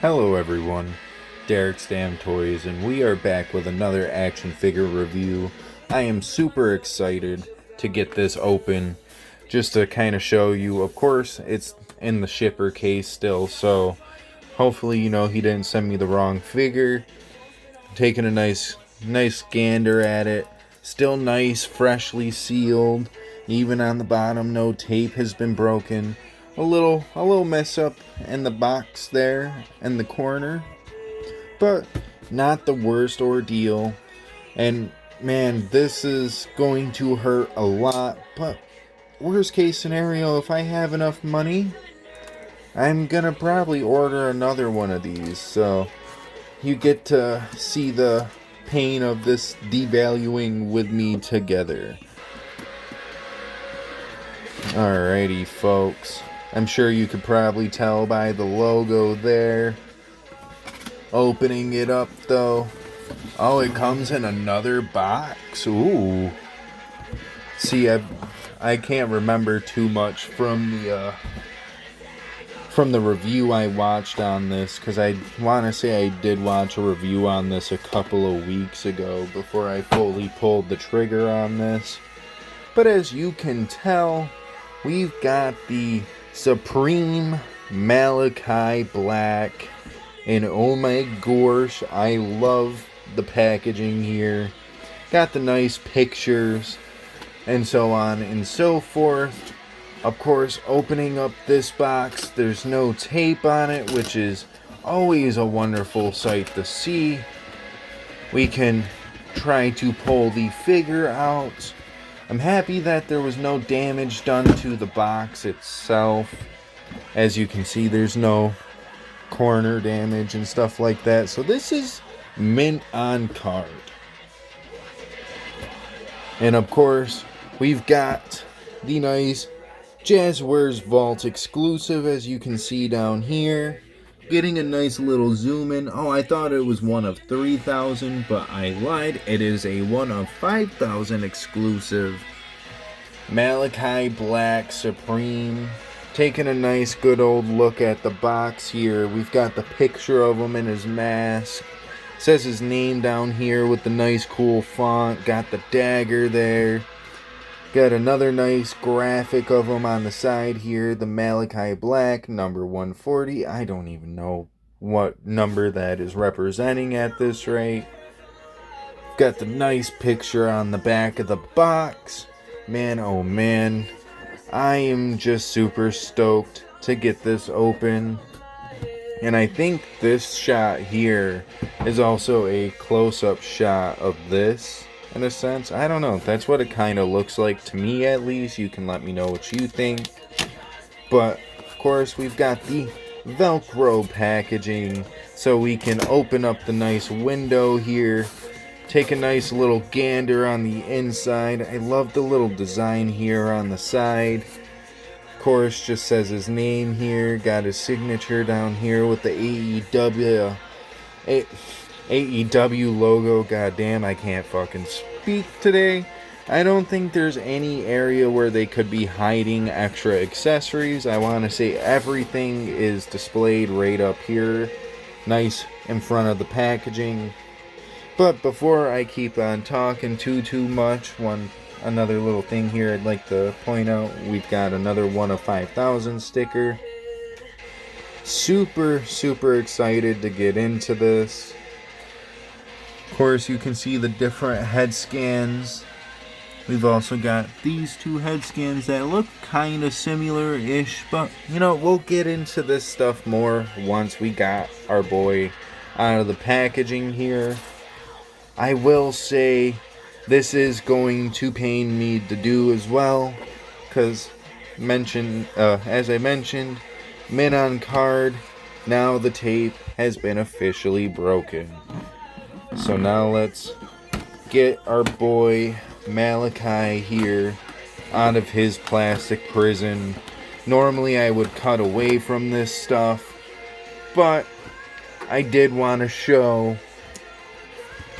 Hello everyone, Derek's Damn Toys, and we are back with another action figure review. I am super excited to get this open, just to kind of show you. Of course, it's in the shipper case still, so hopefully he didn't send me the wrong figure. Taking a nice gander at it. Still nice, freshly sealed. Even on the bottom, no tape has been broken. A little mess up in the box there in the corner, but not the worst ordeal. And man, this is going to hurt a lot, but worst case scenario, if I have enough money, I'm gonna probably order another one of these, so you get to see the pain of this devaluing with me together. Alrighty, folks. I'm sure you could probably tell by the logo there. Opening it up though. Oh, it comes in another box. Ooh. See, I can't remember too much from the review I watched on this, because I want to say I did watch a review on this a couple of weeks ago before I fully pulled the trigger on this. But as you can tell, we've got the Supreme Maliki Black, and oh my gosh, I love the packaging here. Got the nice pictures and so on and so forth. Of course, opening up this box, there's no tape on it, which is always a wonderful sight to see. We can try to pull the figure out. I'm happy that there was no damage done to the box itself. As you can see, there's no corner damage and stuff like that. So this is mint on card. And of course, we've got the nice Jazwares Vault exclusive, as you can see down here. Getting a nice little zoom in. Oh, I thought it was one of 3,000, but I lied. It is a one of 5,000 exclusive Maliki Black Supreme. Taking a nice good old look at the box here. We've got the picture of him in his mask. Says his name down here with the nice cool font. Got the dagger there. Got another nice graphic of him on the side here. The Maliki Black, number 140. I don't even know what number that is representing at this rate. Got the nice picture on the back of the box. Man, oh man. I am just super stoked to get this open. And I think this shot here is also a close-up shot of this. In a sense, I don't know, that's what it kind of looks like to me, at least. You can let me know what you think. But of course, we've got the Velcro packaging, so we can open up the nice window here, take a nice little gander on the inside. I love the little design here on the side. Of course, just says his name here, got his signature down here with the AEW logo. Goddamn, I can't fucking speak today. I don't think there's any area where they could be hiding extra accessories. I want to say everything is displayed right up here, nice in front of the packaging. But before I keep on talking too much, another little thing here I'd like to point out. We've got another one of 5,000 sticker. Super excited to get into this. Of course, you can see the different head scans. We've also got these two head scans that look kind of similar-ish, but we'll get into this stuff more once we got our boy out of the packaging here. I will say this is going to pain me to do as well, because as I mentioned, mint on card. Now the tape has been officially broken. So now let's get our boy Maliki here out of his plastic prison. Normally I would cut away from this stuff, but I did want to show.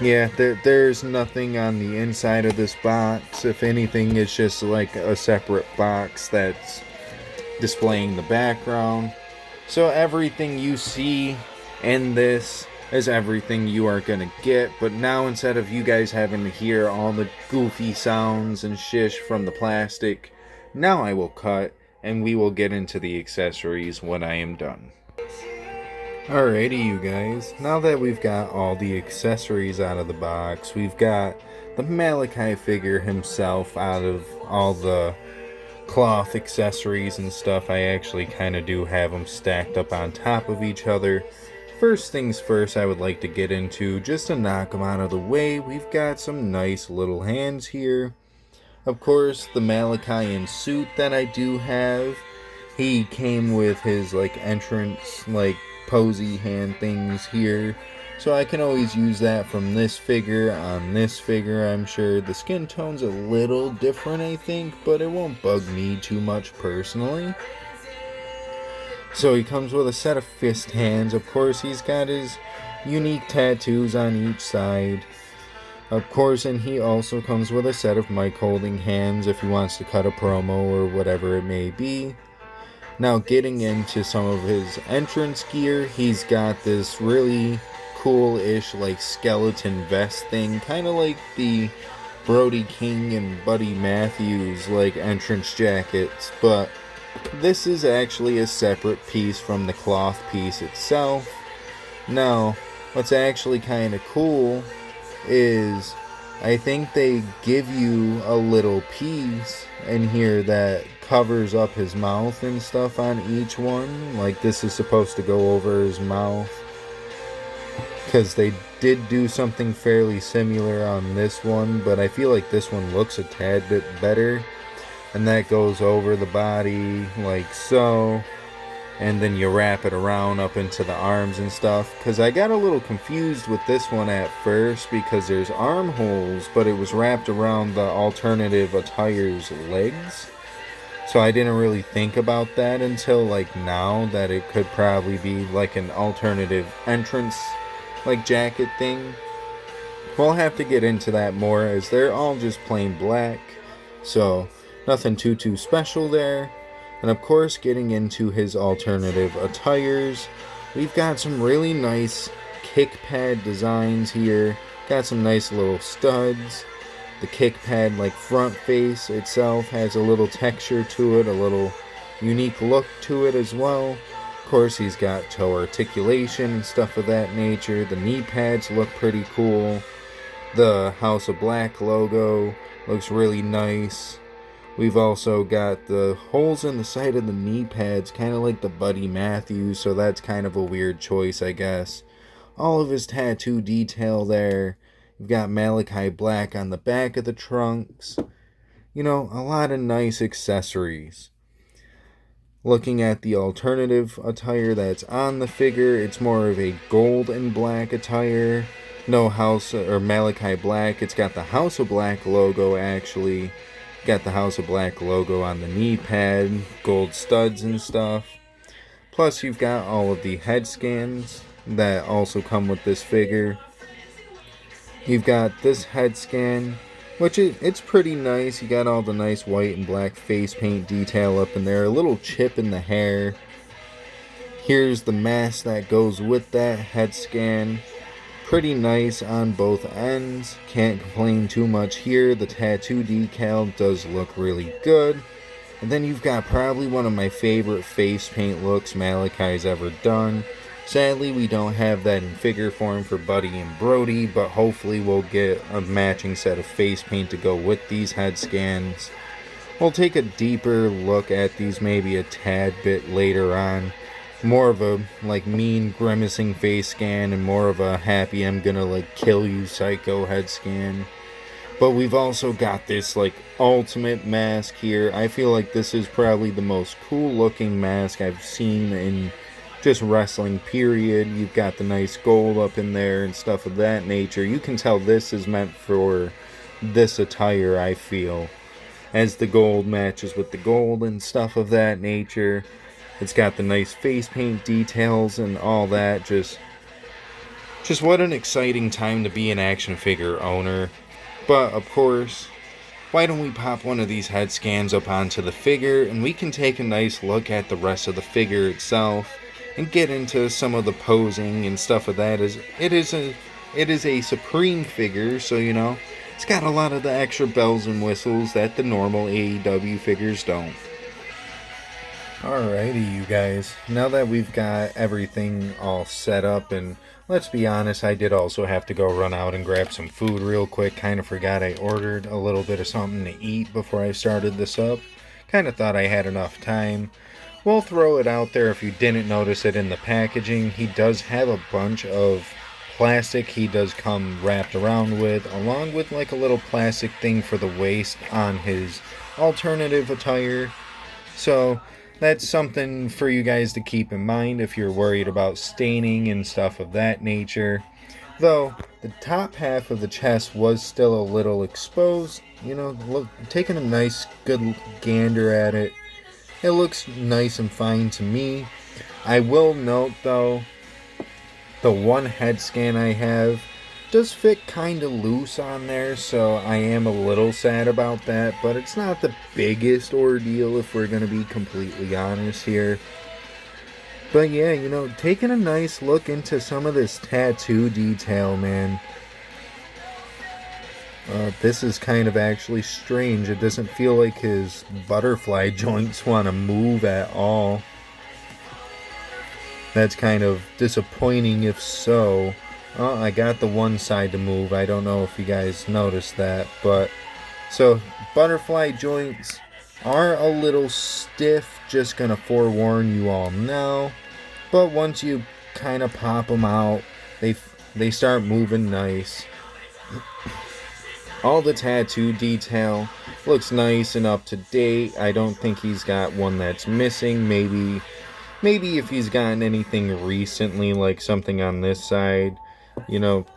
Yeah, there's nothing on the inside of this box. If anything, it's just like a separate box that's displaying the background. So everything you see And this is everything you are going to get. But now, instead of you guys having to hear all the goofy sounds and shish from the plastic, now I will cut and we will get into the accessories when I am done. Alrighty, you guys, now that we've got all the accessories out of the box, we've got the Maliki figure himself out of all the cloth accessories and stuff. I actually kind of do have them stacked up on top of each other. First things first, I would like to get into, just to knock them out of the way, we've got some nice little hands here. Of course, the Maliki suit that I do have, he came with his entrance posy hand things here, so I can always use that from this figure on this figure. I'm sure the skin tone's a little different, I think, but it won't bug me too much personally. So he comes with a set of fist hands. Of course, he's got his unique tattoos on each side, of course, and he also comes with a set of mic holding hands if he wants to cut a promo or whatever it may be. Now, getting into some of his entrance gear, he's got this really cool-ish skeleton vest thing, kind of like the Brody King and Buddy Matthews entrance jackets, but this is actually a separate piece from the cloth piece itself. Now, what's actually kind of cool is I think they give you a little piece in here that covers up his mouth and stuff on each one. This is supposed to go over his mouth, because they did do something fairly similar on this one, but I feel like this one looks a tad bit better, and that goes over the body like so, and then you wrap it around up into the arms and stuff, because I got a little confused with this one at first because there's armholes, but it was wrapped around the alternative attire's legs. So I didn't really think about that until now, that it could probably be an alternative entrance jacket thing. We'll have to get into that more, as they're all just plain black, so nothing too special there. And of course, getting into his alternative attires, we've got some really nice kick pad designs here. Got some nice little studs. The kick pad front face itself has a little texture to it, a little unique look to it as well. Of course, he's got toe articulation and stuff of that nature. The knee pads look pretty cool. The House of Black logo looks really nice. We've also got the holes in the side of the knee pads, kind of like the Buddy Matthews, so that's kind of a weird choice, I guess. All of his tattoo detail there. We've got Maliki Black on the back of the trunks. You know, a lot of nice accessories. Looking at the alternative attire that's on the figure, it's more of a gold and black attire. No House or Maliki Black. It's got the House of Black logo, actually. Got the House of Black logo on the knee pad, gold studs and stuff. Plus, you've got all of the head scans that also come with this figure. You've got this head scan, which it's pretty nice. You got all the nice white and black face paint detail up in there. A little chip in the hair. Here's the mask that goes with that head scan. Pretty nice on both ends. Can't complain too much here. The tattoo decal does look really good. And then you've got probably one of my favorite face paint looks Maliki's ever done. Sadly, we don't have that in figure form for Buddy and Brody, but hopefully we'll get a matching set of face paint to go with these head scans. We'll take a deeper look at these maybe a tad bit later on. More of a mean grimacing face scan and more of a happy I'm gonna kill you psycho head scan. But we've also got this ultimate mask here. I feel like this is probably the most cool looking mask I've seen in just wrestling, period. You've got the nice gold up in there and stuff of that nature. You can tell this is meant for this attire, I feel, as the gold matches with the gold and stuff of that nature. It's got the nice face paint details and all that. Just what an exciting time to be an action figure owner. But of course, why don't we pop one of these head scans up onto the figure and we can take a nice look at the rest of the figure itself. and get into some of the posing and stuff of that. It is a Supreme figure, so it's got a lot of the extra bells and whistles that the normal AEW figures don't. Alrighty, you guys. Now that we've got everything all set up, and let's be honest, I did also have to go run out and grab some food real quick. Kind of forgot I ordered a little bit of something to eat before I started this up. Kind of thought I had enough time. We'll throw it out there if you didn't notice it in the packaging. He does have a bunch of plastic he does come wrapped around with, along with like a little plastic thing for the waist on his alternative attire. So that's something for you guys to keep in mind if you're worried about staining and stuff of that nature. Though the top half of the chest was still a little exposed, taking a nice good gander at it. It looks nice and fine to me. I will note though, the one head scan I have does fit kind of loose on there, so I am a little sad about that, but it's not the biggest ordeal if we're going to be completely honest here. But yeah, taking a nice look into some of this tattoo detail, man. This is kind of actually strange. It doesn't feel like his butterfly joints want to move at all. That's kind of disappointing if so. Oh, I got the one side to move. I don't know if you guys noticed that, but so butterfly joints are a little stiff, just gonna forewarn you all now. But once you kind of pop them out, they start moving nice. All the tattoo detail looks nice and up to date. I don't think he's got one that's missing. Maybe if he's gotten anything recently, like something on this side.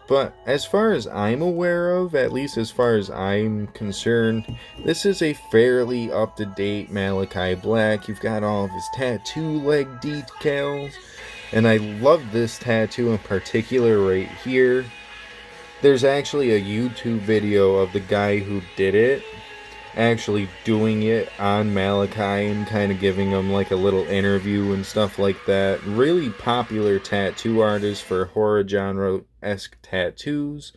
But as far as I'm aware of, at least as far as I'm concerned, this is a fairly up-to-date Maliki Black. You've got all of his tattoo leg decals, and I love this tattoo in particular right here. There's actually a YouTube video of the guy who did it, actually doing it on Maliki and kind of giving him like a little interview and stuff like that. Really popular tattoo artist for horror genre-esque tattoos.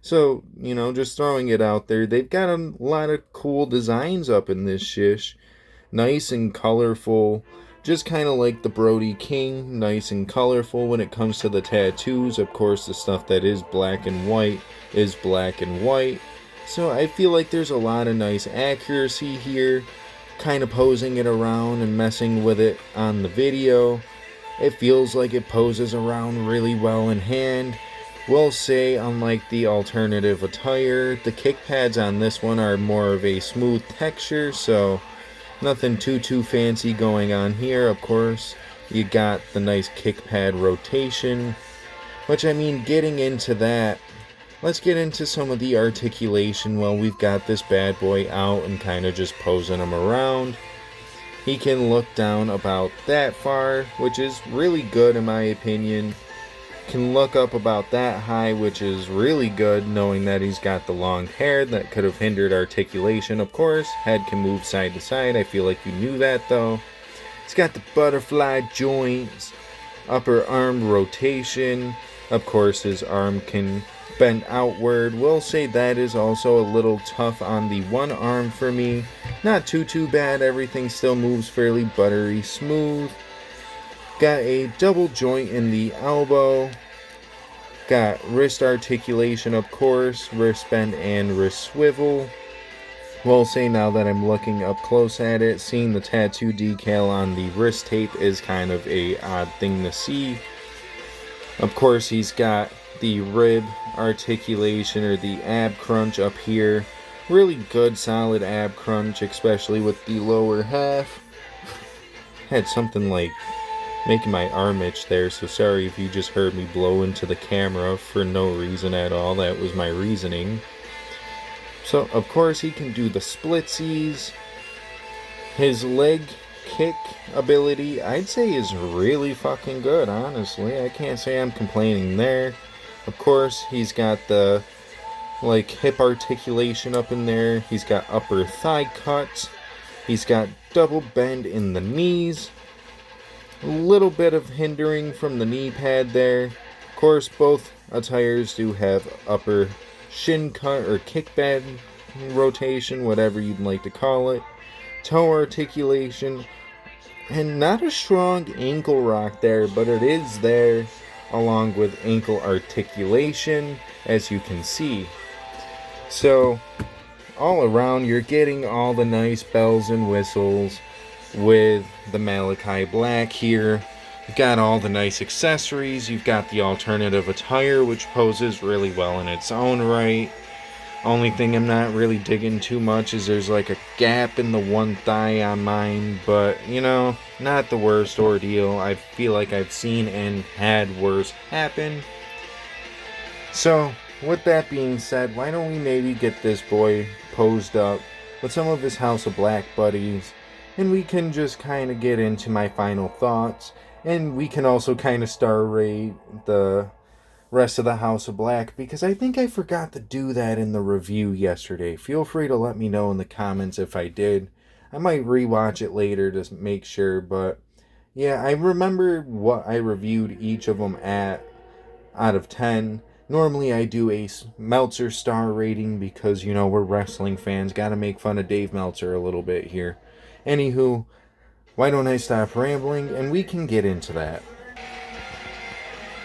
So, just throwing it out there. They've got a lot of cool designs up in this shish. Nice and colorful. Just kind of like the Brody King. Nice and colorful when it comes to the tattoos. Of course, the stuff that is black and white is black and white. So I feel like there's a lot of nice accuracy here, kind of posing it around and messing with it on the video. It feels like it poses around really well in hand. Will say, unlike the alternative attire, the kick pads on this one are more of a smooth texture, so nothing too fancy going on here. Of course, you got the nice kick pad rotation, which getting into that, let's get into some of the articulation while we've got this bad boy out and kind of just posing him around. He can look down about that far, which is really good in my opinion. Can look up about that high, which is really good, knowing that he's got the long hair that could have hindered articulation. Of course, head can move side to side. I feel like you knew that though. He's got the butterfly joints, upper arm rotation. Of course, his arm can bend outward. Will say that is also a little tough on the one arm for me. Not too bad. Everything still moves fairly buttery smooth. Got a double joint in the elbow. Got wrist articulation, of course, wrist bend and wrist swivel. Will say now that I'm looking up close at it, seeing the tattoo decal on the wrist tape is kind of a odd thing to see. Of course, he's got the rib articulation or the ab crunch up here. Really good solid ab crunch, especially with the lower half. Had something like making my arm itch there, so sorry if you just heard me blow into the camera for no reason at all. That was my reasoning. So of course he can do the splitsies. His leg kick ability, I'd say, is really fucking good, honestly. I can't say I'm complaining there. Of course, he's got the hip articulation up in there. He's got upper thigh cuts. He's got double bend in the knees. A little bit of hindering from the knee pad there. Of course, both attires do have upper shin cut or kick pad rotation, whatever you'd like to call it. Toe articulation, and not a strong ankle rock there, but it is there along with ankle articulation, as you can see. So, all around, you're getting all the nice bells and whistles with the Maliki Black here. You've got all the nice accessories. You've got the alternative attire, which poses really well in its own right. Only thing I'm not really digging too much is there's like a gap in the one thigh on mine, but you know, not the worst ordeal. I feel like I've seen and had worse happen. So, with that being said, why don't we maybe get this boy posed up with some of his House of Black buddies, and we can just kind of get into my final thoughts, and we can also kind of star rate the rest of the House of Black, because I think I forgot to do that in the review yesterday. Feel free to let me know in the comments if I did. I might rewatch it later to make sure, but yeah, I remember what I reviewed each of them at out of 10. Normally I do a Meltzer star rating because, you know, we're wrestling fans. Gotta make fun of Dave Meltzer a little bit here. Anywho, why don't I stop rambling and we can get into that.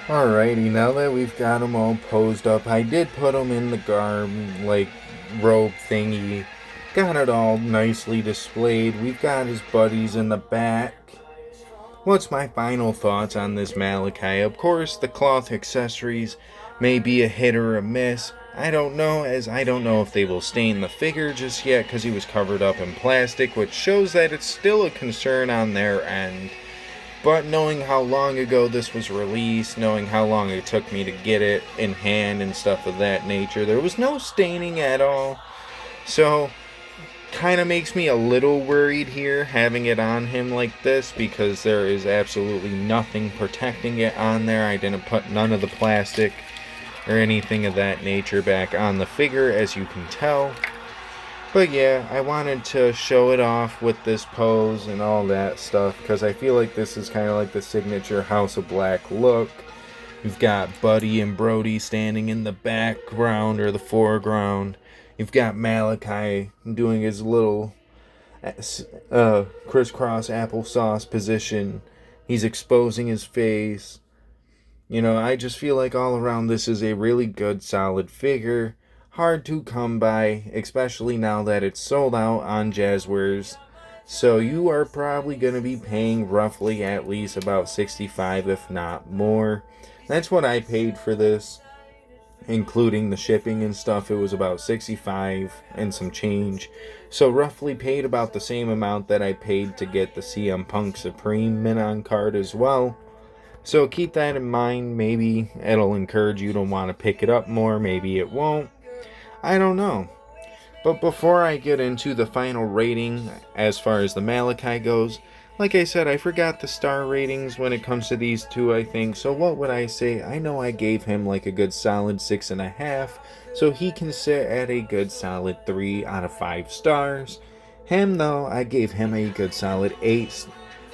Alrighty, now that we've got them all posed up, I did put them in the garb, like, robe thingy. Got it all nicely displayed. We've got his buddies in the back. What's my final thoughts on this Maliki? Of course, the cloth accessories may be a hit or a miss. I don't know, as I don't know if they will stain the figure just yet because he was covered up in plastic, which shows that it's still a concern on their end. But knowing how long ago this was released, knowing how long it took me to get it in hand and stuff of that nature, there was no staining at all. So, kind of makes me a little worried here having it on him like this, because there is absolutely nothing protecting it on there. I didn't put none of the plastic or anything of that nature back on the figure, as you can tell. But yeah, I wanted to show it off with this pose and all that stuff, because I feel like this is kind of like the signature House of Black look. You've got Buddy and Brody standing in the background or the foreground. You've got Maliki doing his little crisscross applesauce position. He's exposing his face. You know, I just feel like all around this is a really good, solid figure. Hard to come by, especially now that it's sold out on Jazwares. So you are probably going to be paying roughly at least about $65, if not more. That's what I paid for this, including the shipping and stuff. It was about $65 and some change. So roughly paid about the same amount that I paid to get the CM Punk Supreme Min-On card as well. So keep that in mind. Maybe it'll encourage you to want to pick it up more. Maybe it won't. I don't know. But before I get into the final rating as far as the Maliki goes, like I said, I forgot the star ratings when it comes to these two, I think. So what would I say? I know I gave him like a good solid 6.5. So he can sit at a good solid 3 out of 5 stars. Him though, I gave him a good solid 8.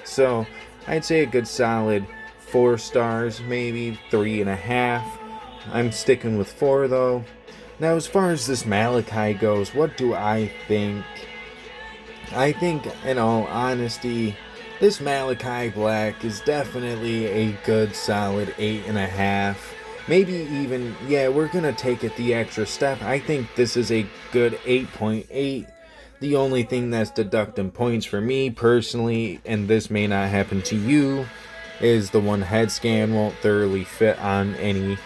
So I'd say a good solid 4 stars, maybe 3.5. I'm sticking with 4 though. Now, as far as this Maliki goes, what do I think? I think, in all honesty, this Maliki Black is definitely a good, solid 8.5. Maybe even, yeah, we're going to take it the extra step. I think this is a good 8.8. The only thing that's deducting points for me, personally, and this may not happen to you, is the one head scan won't thoroughly fit on any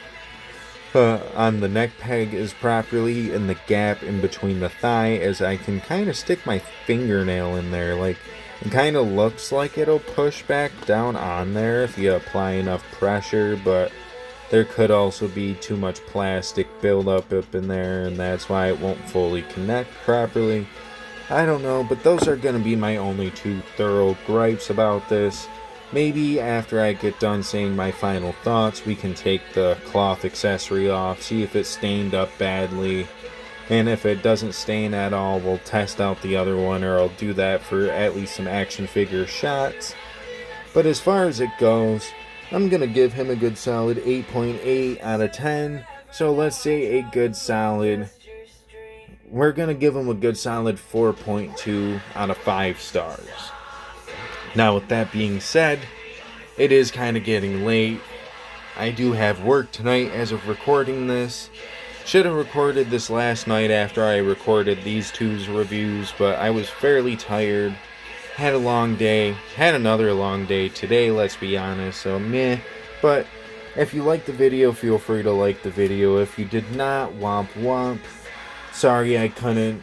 on the neck peg is properly in the gap in between the thigh, as I can kind of stick my fingernail in there. Like, it kind of looks like it'll push back down on there if you apply enough pressure, but there could also be too much plastic buildup up in there, and that's why it won't fully connect properly. I don't know, but those are going to be my only 2 thorough gripes about this. Maybe after I get done saying my final thoughts, we can take the cloth accessory off, see if it's stained up badly, and if it doesn't stain at all, we'll test out the other one, or I'll do that for at least some action figure shots. But as far as it goes, I'm going to give him a good solid 8.8 out of 10. So let's say a good solid, we're going to give him a good solid 4.2 out of 5 stars. Now with that being said, it is kind of getting late. I do have work tonight as of recording this. Should have recorded this last night after I recorded these two's reviews, but I was fairly tired. Had a long day. Had another long day today, let's be honest, so meh. But if you liked the video, feel free to like the video. If you did not, womp womp. Sorry I couldn't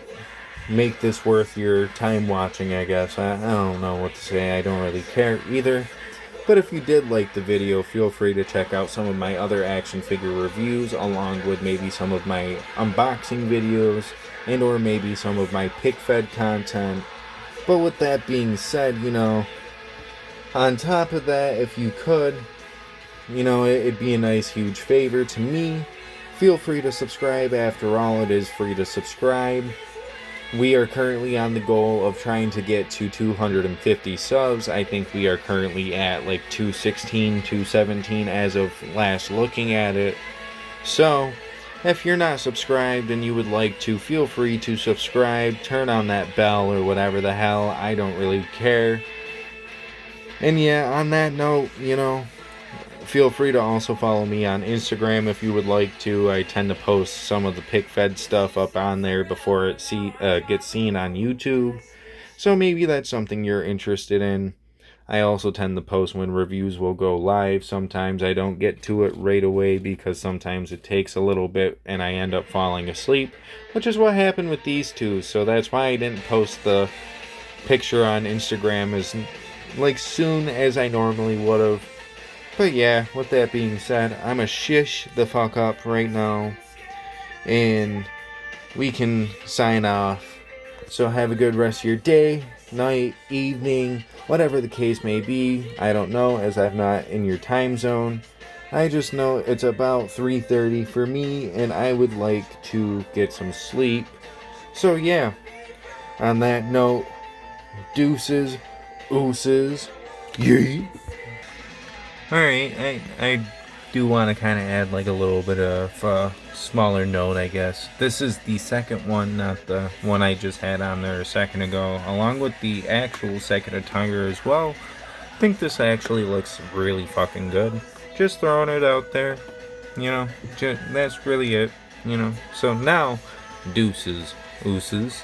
make this worth your time watching, I guess. I don't know what to say. I don't really care either. But if you did like the video, feel free to check out some of my other action figure reviews, along with maybe some of my unboxing videos, and or maybe some of my pick fed content. But with that being said, on top of that, if you could, it'd be a nice huge favor to me. Feel free to subscribe. After all, it is free to subscribe. We are currently on the goal of trying to get to 250 subs. I think we are currently at like 216, 217 as of last looking at it. So, if you're not subscribed and you would like to, feel free to subscribe, turn on that bell or whatever the hell, I don't really care. And yeah, on that note, feel free to also follow me on Instagram if you would like to. I tend to post some of the pick fed stuff up on there before it gets seen on YouTube. So maybe that's something you're interested in. I also tend to post when reviews will go live. Sometimes I don't get to it right away because sometimes it takes a little bit and I end up falling asleep, which is what happened with these two. So that's why I didn't post the picture on Instagram as soon as I normally would have. But yeah, with that being said, I'm a shish the fuck up right now, and we can sign off. So have a good rest of your day, night, evening, whatever the case may be. I don't know, as I'm not in your time zone. I just know it's about 3:30 for me, and I would like to get some sleep. So yeah, on that note, deuces, ooses, yay. Alright, I do want to kind of add like a little bit of a smaller note, I guess. This is the second one, not the one I just had on there a second ago, along with the actual second attire as well. I think this actually looks really fucking good. Just throwing it out there, that's really it, So now, deuces, ooses.